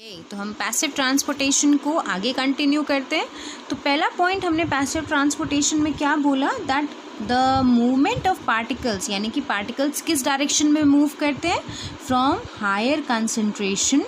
तो हम passive transportation को आगे कंटिन्यू करते हैं। तो पहला पॉइंट हमने पैसिव ट्रांसपोर्टेशन में क्या बोला, that the movement of particles, यानी कि पार्टिकल्स किस डायरेक्शन में मूव करते हैं, from higher concentration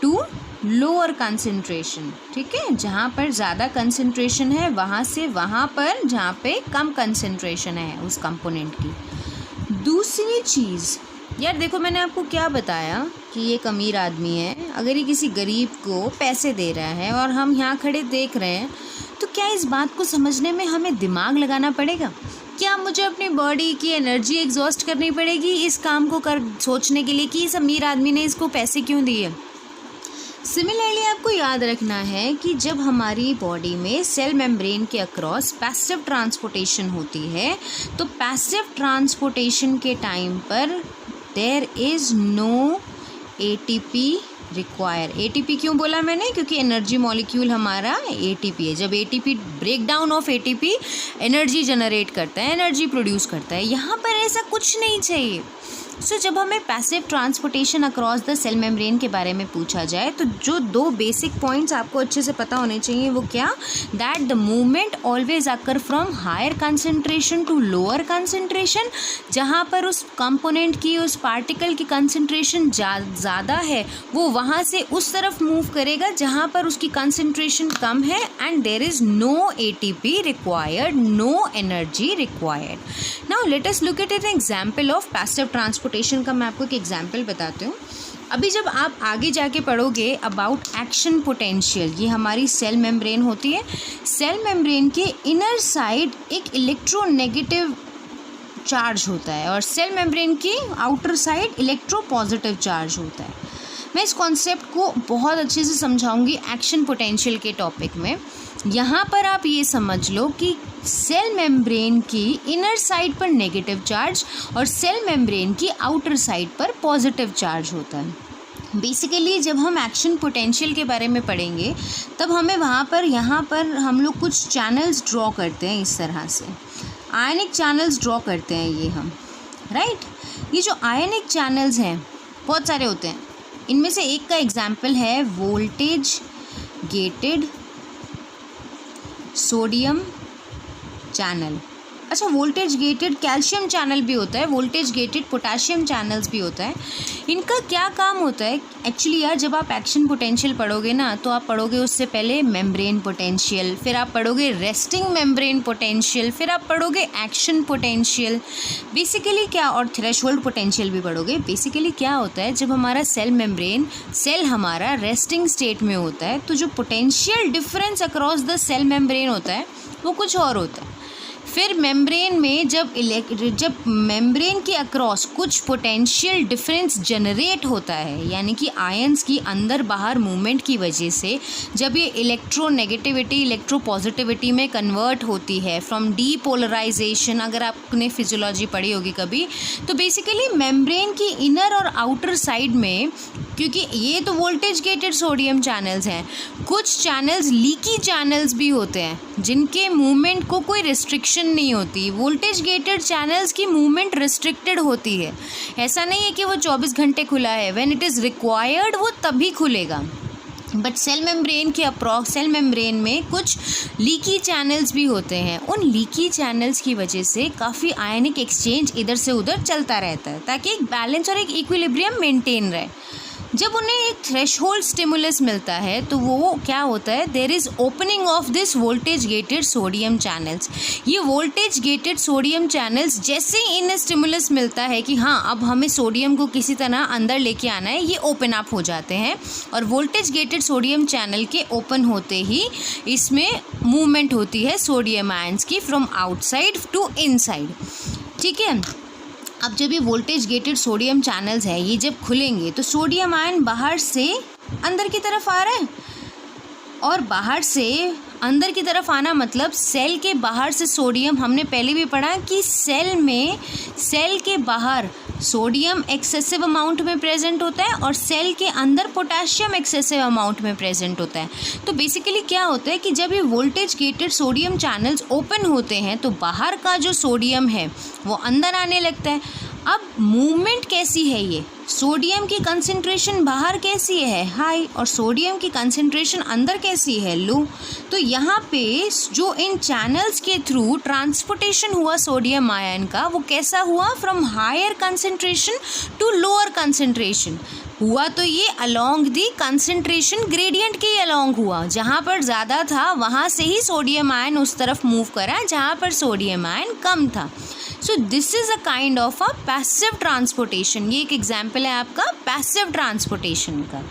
to lower concentration. ठीक है, जहाँ पर ज़्यादा कंसंट्रेशन है वहाँ से वहाँ पर जहाँ पे कम कंसंट्रेशन है उस कंपोनेंट की। दूसरी चीज़, यार देखो मैंने आपको क्या बताया कि एक अमीर आदमी है, अगर ये किसी गरीब को पैसे दे रहा है और हम यहाँ खड़े देख रहे हैं, तो क्या इस बात को समझने में हमें दिमाग लगाना पड़ेगा? क्या मुझे अपनी बॉडी की एनर्जी एग्जॉस्ट करनी पड़ेगी इस काम को सोचने के लिए कि इस अमीर आदमी ने इसको पैसे क्यों दिए? सिमिलरली आपको याद रखना है कि जब हमारी बॉडी में सेल मेम्ब्रेन के अक्रॉस पैसिव ट्रांसपोर्टेशन होती है, तो पैसिव ट्रांसपोर्टेशन के टाइम पर there is no ATP require. ATP क्यों बोला मैंने? क्योंकि एनर्जी मॉलिक्यूल हमारा एटीपी है। जब ATP break down of ATP energy generate करता है, एनर्जी प्रोड्यूस करता है। यहाँ पर ऐसा कुछ नहीं चाहिए। सो जब हमें passive transportation across the cell membrane के बारे में पूछा जाए, तो जो दो बेसिक पॉइंट्स आपको अच्छे से पता होने चाहिए वो क्या, that the movement always occur from higher concentration to lower concentration. जहाँ पर उस कंपोनेंट की, उस पार्टिकल की कंसंट्रेशन ज़्यादा है, वो वहाँ से उस तरफ मूव करेगा जहाँ पर उसकी कंसंट्रेशन कम है, and there is no ATP required, no energy required. Now let us look at an example of passive transportation का। मैं आपको एक एग्जाम्पल बताती हूँ। अभी जब आप आगे जाके पढ़ोगे अबाउट एक्शन पोटेंशियल, ये हमारी सेल मेम्ब्रेन होती है। सेल मेम्ब्रेन के इनर साइड एक इलेक्ट्रोनेगेटिव चार्ज होता है और सेल मेम्ब्रेन की आउटर साइड इलेक्ट्रोपॉजिटिव चार्ज होता है। मैं इस कॉन्सेप्ट को बहुत अच्छे से समझाऊंगी एक्शन पोटेंशियल के टॉपिक में। यहाँ पर आप ये समझ लो कि सेल मेम्ब्रेन की इनर साइड पर नेगेटिव चार्ज और सेल मेम्ब्रेन की आउटर साइड पर पॉजिटिव चार्ज होता है। बेसिकली जब हम एक्शन पोटेंशियल के बारे में पढ़ेंगे तब हमें यहाँ पर हम लोग कुछ चैनल्स ड्रॉ करते हैं इस तरह से, आयनिक चैनल्स ड्रॉ करते हैं ये हम, राइट। ये जो आयनिक चैनल्स हैं बहुत सारे होते हैं। इनमें से एक का एग्जाम्पल है वोल्टेज गेटेड सोडियम चैनल। अच्छा, वोल्टेज गेटेड कैल्शियम चैनल भी होता है, वोल्टेज गेटेड पोटेशियम चैनल्स भी होता है। इनका क्या काम होता है एक्चुअली? यार जब आप एक्शन पोटेंशियल पढ़ोगे ना, तो आप पढ़ोगे उससे पहले मेम्ब्रेन पोटेंशियल, फिर आप पढ़ोगे रेस्टिंग मेम्ब्रेन पोटेंशियल, फिर आप पढ़ोगे एक्शन पोटेंशियल बेसिकली क्या, और थ्रेशोल्ड पोटेंशियल भी पढ़ोगे। बेसिकली क्या होता है, जब हमारा सेल हमारा रेस्टिंग स्टेट में होता है, तो जो potential difference across the cell membrane होता है वो कुछ और होता है। फिर मेम्ब्रेन में जब मेम्ब्रेन के अक्रॉस कुछ पोटेंशियल डिफरेंस जनरेट होता है, यानी कि आयंस की अंदर बाहर मूवमेंट की वजह से जब ये इलेक्ट्रोनेगेटिविटी इलेक्ट्रोपॉजिटिविटी में कन्वर्ट होती है फ्रॉम डीपोलराइजेशन, अगर आपने फिजियोलॉजी पढ़ी होगी कभी, तो बेसिकली मेम्ब्रेन की इनर और आउटर साइड में, क्योंकि ये तो वोल्टेज गेटेड सोडियम चैनल्स हैं, कुछ चैनल्स लीकी चैनल्स भी होते हैं जिनके मूवमेंट को कोई रिस्ट्रिक्शन नहीं होती। वोल्टेज गेटेड चैनल्स की मूवमेंट रिस्ट्रिक्टेड होती है। ऐसा नहीं है कि वो 24 घंटे खुला है, व्हेन इट इज़ रिक्वायर्ड वो तभी खुलेगा। बट सेल मेम्ब्रेन में कुछ लीकी चैनल्स भी होते हैं। उन लीकी चैनल्स की वजह से काफ़ी आयनिक एक्सचेंज इधर से उधर चलता रहता है ताकि एक बैलेंस और एक इक्विलिब्रियम मेंटेन रहे। जब उन्हें एक थ्रेशोल्ड स्टिमुलस मिलता है तो वो क्या होता है, there is opening of this voltage gated sodium channels. ये वोल्टेज गेटेड सोडियम चैनल्स जैसे ही इन्हें स्टिमुलस मिलता है कि हाँ अब हमें सोडियम को किसी तरह अंदर लेके आना है, ये ओपन अप हो जाते हैं और वोल्टेज गेटेड सोडियम चैनल के ओपन होते ही इसमें मूवमेंट होती है सोडियम आयंस की फ्रॉम आउटसाइड टू इनसाइड। ठीक है, अब जब ये वोल्टेज गेटेड सोडियम चैनल्स है, ये जब खुलेंगे तो सोडियम आयन बाहर से अंदर की तरफ आ रहा है, और बाहर से अंदर की तरफ आना मतलब सेल के बाहर से सोडियम, हमने पहले भी पढ़ा कि सेल के बाहर सोडियम एक्सेसिव अमाउंट में प्रेजेंट होता है और सेल के अंदर पोटेशियम एक्सेसिव अमाउंट में प्रेजेंट होता है। तो बेसिकली क्या होता है कि जब ये voltage gated sodium channels open होते हैं तो बाहर का जो सोडियम है वो अंदर आने लगता है, अब मूवमेंट कैसी है, ये सोडियम की कंसंट्रेशन बाहर कैसी है, हाई, और सोडियम की कंसंट्रेशन अंदर कैसी है, लो। तो यहाँ पे जो इन चैनल्स के थ्रू ट्रांसपोर्टेशन हुआ सोडियम आयन का, वो कैसा हुआ, from higher concentration to lower concentration हुआ। तो ये अलोंग दी कंसंट्रेशन ग्रेडियंट के अलोंग हुआ, जहाँ पर ज़्यादा था वहाँ से ही सोडियम आयन उस तरफ मूव करा जहाँ पर सोडियम आयन कम था। So this is a kind of a passive transportation. ये एक एग्जाम्पल है आपका पैसिव ट्रांसपोर्टेशन का।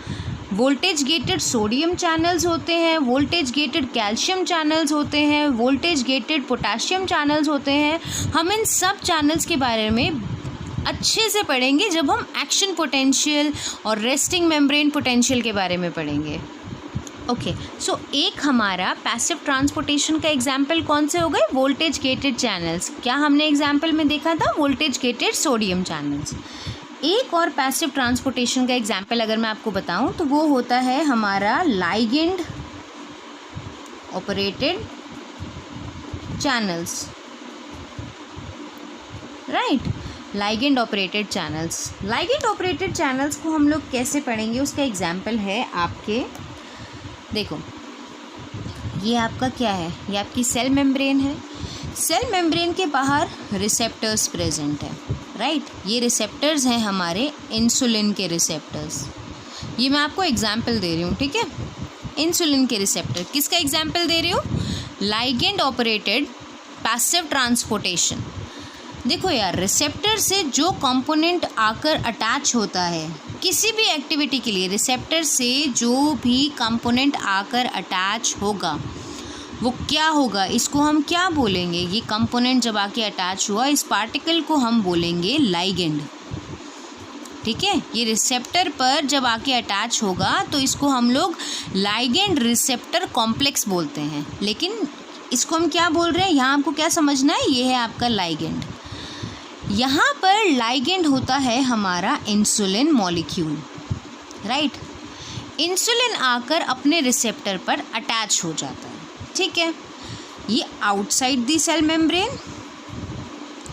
वोल्टेज गेटेड सोडियम चैनल्स होते हैं, वोल्टेज गेटेड कैल्शियम चैनल्स होते हैं, वोल्टेज गेटेड पोटाशियम चैनल्स होते हैं। हम इन सब चैनल्स के बारे में अच्छे से पढ़ेंगे जब हम एक्शन पोटेंशियल और रेस्टिंग मेम्ब्रेन पोटेंशियल के बारे में पढ़ेंगे। ओके, सो एक हमारा पैसिव ट्रांसपोर्टेशन का एग्जाम्पल कौन से हो गए, वोल्टेज गेटेड चैनल्स। क्या हमने एग्जाम्पल में देखा था, वोल्टेज गेटेड सोडियम चैनल्स। एक और पैसिव ट्रांसपोर्टेशन का एग्जाम्पल अगर मैं आपको बताऊं तो वो होता है हमारा ligand operated channels, right. Ligand operated channels, ligand operated channels को हम लोग कैसे पढ़ेंगे, उसका एग्जाम्पल है आपके, देखो ये आपका क्या है, ये आपकी सेल मेम्ब्रेन है। सेल मेम्ब्रेन के बाहर रिसेप्टर्स प्रेजेंट है, राइट। ये रिसेप्टर्स हैं हमारे इंसुलिन के रिसेप्टर्स। ये मैं आपको एग्जाम्पल दे रही हूँ, ठीक है। इंसुलिन के रिसेप्टर, किसका एग्जाम्पल दे रही हूँ, लाइगेंड ऑपरेटेड पैसिव ट्रांसपोर्टेशन। देखो यार, रिसेप्टर से जो कंपोनेंट आकर अटैच होता है किसी भी एक्टिविटी के लिए, रिसेप्टर से जो भी कंपोनेंट आकर अटैच होगा वो क्या होगा, इसको हम क्या बोलेंगे, ये कंपोनेंट जब आके अटैच हुआ इस पार्टिकल को हम बोलेंगे लाइगेंड, ठीक है। ये रिसेप्टर पर जब आके अटैच होगा तो इसको हम लोग लाइगेंड रिसेप्टर कॉम्प्लेक्स बोलते हैं। लेकिन इसको हम क्या बोल रहे हैं, यहाँ आपको क्या समझना है, ये है आपका लाइगेंड। यहाँ पर लाइगेंड होता है हमारा इंसुलिन मॉलिक्यूल, राइट। इंसुलिन आकर अपने रिसेप्टर पर अटैच हो जाता है, ठीक है। ये आउटसाइड दी सेल मेम्ब्रेन।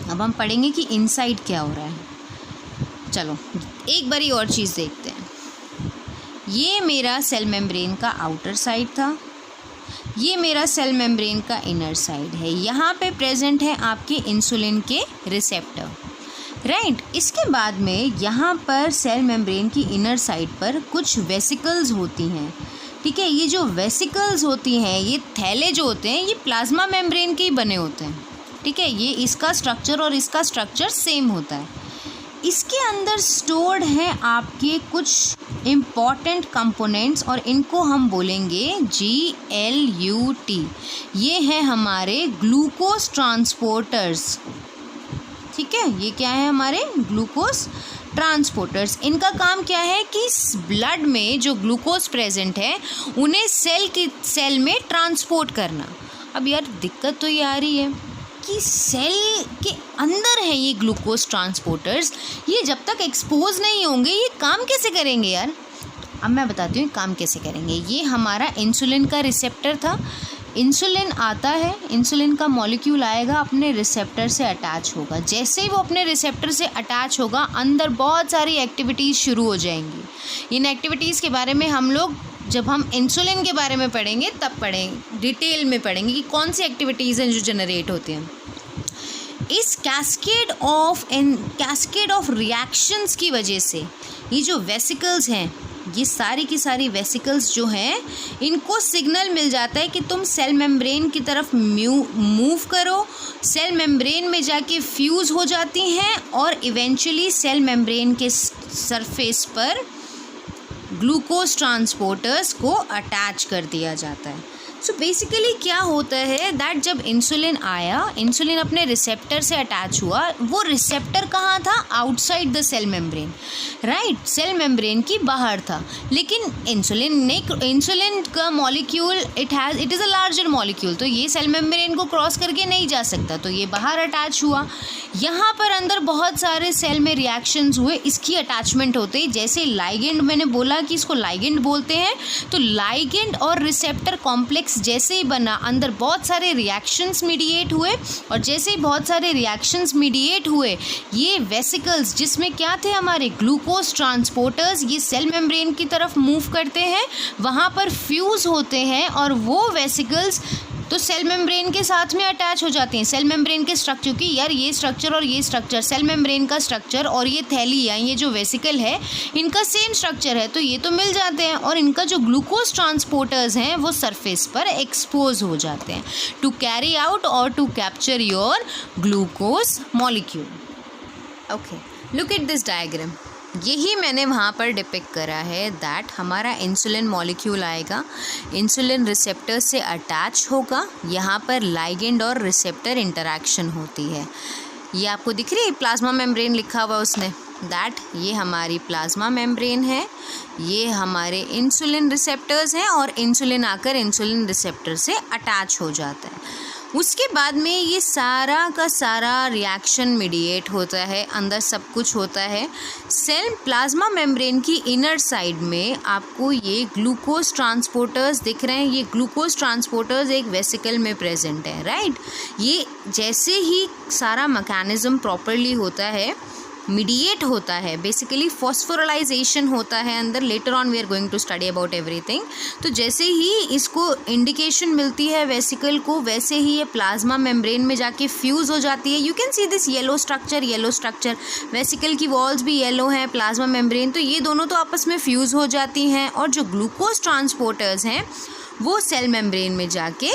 अब हम पढ़ेंगे कि इनसाइड क्या हो रहा है। चलो एक बारी और चीज़ देखते हैं। ये मेरा सेल मेम्ब्रेन का आउटर साइड था, ये मेरा सेल मेम्ब्रेन का इनर साइड है। यहाँ पे प्रेजेंट है आपके इंसुलिन के रिसेप्टर, राइट। इसके बाद में यहाँ पर सेल मेम्ब्रेन की इनर साइड पर कुछ वेसिकल्स होती हैं, ठीक है। ये जो वेसिकल्स होती हैं, ये थैले जो होते हैं, ये प्लाज्मा मेम्ब्रेन के ही बने होते हैं, ठीक है। ये इसका स्ट्रक्चर और इसका स्ट्रक्चर सेम होता है। इसके अंदर स्टोर्ड हैं आपके कुछ इम्पॉर्टेंट कंपोनेंट्स और इनको हम बोलेंगे GLUT। ये है हमारे ग्लूकोज ट्रांसपोर्टर्स, ठीक है। ये क्या है, हमारे ग्लूकोज ट्रांसपोर्टर्स। इनका काम क्या है कि ब्लड में जो ग्लूकोज प्रेजेंट है उन्हें सेल में ट्रांसपोर्ट करना। अब यार दिक्कत तो ये आ रही है कि सेल के अंदर है ये ग्लूकोज ट्रांसपोर्टर्स, ये जब तक एक्सपोज नहीं होंगे ये काम कैसे करेंगे यार। अब मैं बताती हूँ काम कैसे करेंगे। ये हमारा इंसुलिन का रिसेप्टर था, इंसुलिन आता है, इंसुलिन का मॉलिक्यूल आएगा, अपने रिसेप्टर से अटैच होगा। जैसे ही वो अपने रिसेप्टर से अटैच होगा अंदर बहुत सारी एक्टिविटीज़ शुरू हो जाएंगी। इन एक्टिविटीज़ के बारे में हम लोग जब हम इंसुलिन के बारे में पढ़ेंगे तब पढ़ेंगे, डिटेल में पढ़ेंगे कि कौन सी एक्टिविटीज़ हैं जो जनरेट होती हैं। इस कैस्केड ऑफ रिएक्शंस की वजह से ये जो वेसिकल्स हैं, ये सारी की सारी वेसिकल्स जो हैं, इनको सिग्नल मिल जाता है कि तुम सेल मेम्ब्रेन की तरफ मूव करो। सेल मेम्ब्रेन में जाके फ्यूज़ हो जाती हैं और इवेंचुअली सेल मेम्ब्रेन के सरफेस पर ग्लूकोज ट्रांसपोर्टर्स को अटैच कर दिया जाता है। सो बेसिकली क्या होता है दैट जब इंसुलिन आया, इंसुलिन अपने रिसेप्टर से अटैच हुआ। वो रिसेप्टर कहाँ था, outside the cell membrane, right, cell membrane की बाहर था। लेकिन इंसुलिन का molecule it is a larger molecule, तो ये सेल मेम्ब्रेन को क्रॉस करके नहीं जा सकता, तो ये बाहर अटैच हुआ। यहाँ पर अंदर बहुत सारे सेल में रिएक्शंस हुए, इसकी अटैचमेंट होते ही, जैसे लाइगेंड मैंने बोला कि इसको लाइगेंड बोलते हैं, तो लाइगेंड और रिसेप्टर कॉम्प्लेक्स कॉम्प्लेक्स जैसे ही बना, अंदर बहुत सारे रिएक्शंस मीडिएट हुए, और जैसे ही बहुत सारे रिएक्शंस मीडिएट हुए, ये वेसिकल्स जिसमें क्या थे हमारे ग्लूकोज ट्रांसपोर्टर्स, ये सेल मेम्ब्रेन की तरफ मूव करते हैं, वहाँ पर फ्यूज़ होते हैं, और वो वेसिकल्स तो सेल मेम्ब्रेन के साथ में अटैच हो जाते हैं। सेल मेम्ब्रेन के स्ट्रक्चर की यार ये स्ट्रक्चर और ये स्ट्रक्चर, सेल मेम्ब्रेन का स्ट्रक्चर और ये थैली या ये जो वेसिकल है इनका सेम स्ट्रक्चर है, तो ये तो मिल जाते हैं, और इनका जो ग्लूकोज ट्रांसपोर्टर्स हैं वो सरफेस पर एक्सपोज हो जाते हैं टू कैरी आउट और to capture your glucose molecule. Okay, look at this diagram. यही मैंने वहाँ पर डिपिक्ट करा है दैट हमारा इंसुलिन मॉलिक्यूल आएगा, इंसुलिन रिसेप्टर से अटैच होगा, यहाँ पर लाइगेंड और रिसेप्टर इंटरैक्शन होती है। ये आपको दिख रही है प्लाज्मा मेम्ब्रेन लिखा हुआ उसने, दैट ये हमारी प्लाज्मा मेम्ब्रेन है, ये हमारे इंसुलिन रिसेप्टर्स हैं, और इंसुलिन आकर इंसुलिन रिसेप्टर से अटैच हो जाता है। उसके बाद में ये सारा का सारा रिएक्शन मीडिएट होता है, अंदर सब कुछ होता है। सेल प्लाज्मा मेम्ब्रेन की इनर साइड में आपको ये ग्लूकोज ट्रांसपोर्टर्स दिख रहे हैं। ये ग्लूकोज ट्रांसपोर्टर्स एक वेसिकल में प्रेजेंट है, राइट। ये जैसे ही सारा मैकेनिज्म प्रॉपरली होता है, मीडिएट होता है, बेसिकली फॉस्फोरलाइजेशन होता है अंदर, later on we are going to study about everything. तो जैसे ही इसको इंडिकेशन मिलती है वेसिकल को, वैसे ही ये प्लाज्मा मेम्ब्रेन में जाके फ्यूज़ हो जाती है। You can see this yellow structure, vesicle की वॉल्स भी येलो हैं, प्लाज्मा मेम्ब्रेन, तो ये दोनों तो आपस में फ्यूज़ हो जाती हैं, और जो ग्लूकोज ट्रांसपोर्टर्स हैं वो सेल मेम्ब्रेन में जाके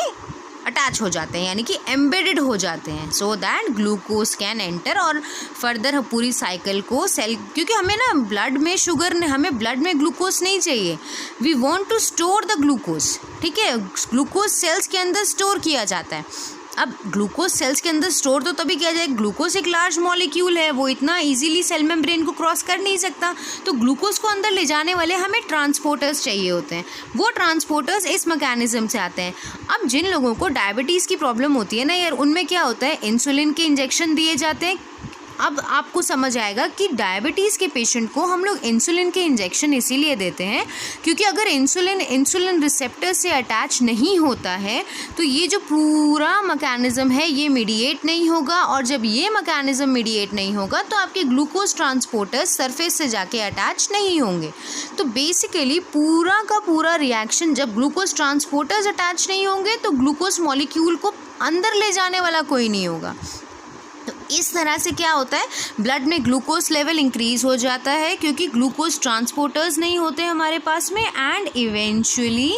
अटैच हो जाते हैं, यानी कि एम्बेडेड हो जाते हैं, so that glucose can enter, और फर्दर पूरी साइकिल को सेल, क्योंकि हमें ना ब्लड में शुगर, हमें ब्लड में ग्लूकोज नहीं चाहिए, we want to store the glucose, ठीक है। ग्लूकोज सेल्स के अंदर स्टोर किया जाता है। अब ग्लूकोज सेल्स के अंदर स्टोर तो तभी किया जाए, ग्लूकोज एक लार्ज मॉलिक्यूल है, वो इतना इजीली सेल मेम्ब्रेन को क्रॉस कर नहीं सकता, तो ग्लूकोज को अंदर ले जाने वाले हमें ट्रांसपोर्टर्स चाहिए होते हैं। वो ट्रांसपोर्टर्स इस मैकेनिज्म से आते हैं। अब जिन लोगों को डायबिटीज़ की प्रॉब्लम होती है ना यार, उनमें क्या होता है, इंसुलिन के इंजेक्शन दिए जाते हैं। अब आपको समझ आएगा कि डायबिटीज़ के पेशेंट को हम लोग इंसुलिन के इंजेक्शन इसीलिए देते हैं क्योंकि अगर इंसुलिन रिसेप्टर से अटैच नहीं होता है तो ये जो पूरा मैकेनिज्म है ये मीडिएट नहीं होगा, और जब ये मैकेनिज्म मीडिएट नहीं होगा तो आपके ग्लूकोज ट्रांसपोर्टर्स सरफेस से जाके अटैच नहीं होंगे। तो बेसिकली पूरा का पूरा रिएक्शन, जब ग्लूकोज ट्रांसपोर्टर्स अटैच नहीं होंगे तो ग्लूकोज मॉलिक्यूल को अंदर ले जाने वाला कोई नहीं होगा। तो इस तरह से क्या होता है, ब्लड में ग्लूकोज लेवल इंक्रीज हो जाता है क्योंकि ग्लूकोज ट्रांसपोर्टर्स नहीं होते हमारे पास में, and eventually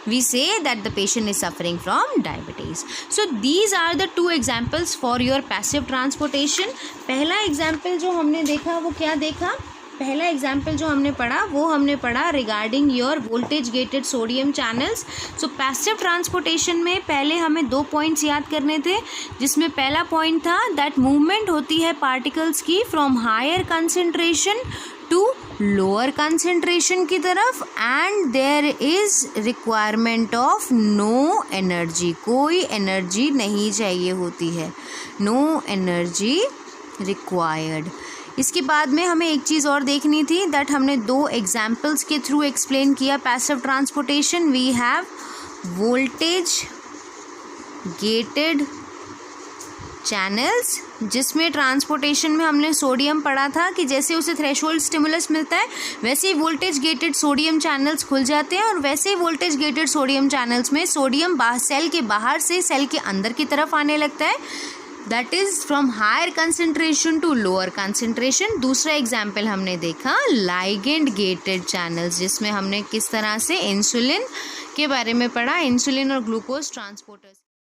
we see that the patient is suffering from diabetes. So these are the two examples for your passive transportation. पहला एग्जाम्पल जो हमने देखा वो क्या देखा, पहला एग्जाम्पल जो हमने पढ़ा वो हमने पढ़ा regarding your voltage gated sodium channels. So passive transportation में पहले हमें 2 पॉइंट्स याद करने थे, जिसमें पहला पॉइंट था दैट मूवमेंट होती है पार्टिकल्स की from higher concentration to lower concentration की तरफ, and there is requirement of no energy, कोई एनर्जी नहीं चाहिए होती है, नो एनर्जी रिक्वायर्ड। इसके बाद में हमें एक चीज़ और देखनी थी दैट हमने 2 एग्जाम्पल्स के थ्रू एक्सप्लेन किया passive transportation. We have voltage gated channels, जिसमें ट्रांसपोर्टेशन में हमने सोडियम पढ़ा था कि जैसे उसे थ्रेशोल्ड स्टिमुलस मिलता है वैसे ही वोल्टेज गेटेड सोडियम चैनल्स खुल जाते हैं, और वैसे ही वोल्टेज गेटेड सोडियम चैनल्स में सोडियम सेल के बाहर से सेल के अंदर की तरफ आने लगता है, that is from higher concentration to lower concentration. दूसरा एग्जाम्पल हमने देखा लाइगेंड गेटेड चैनल्स, जिसमें हमने किस तरह से इंसुलिन के बारे में पढ़ा, इंसुलिन और ग्लूकोज ट्रांसपोर्टर्स।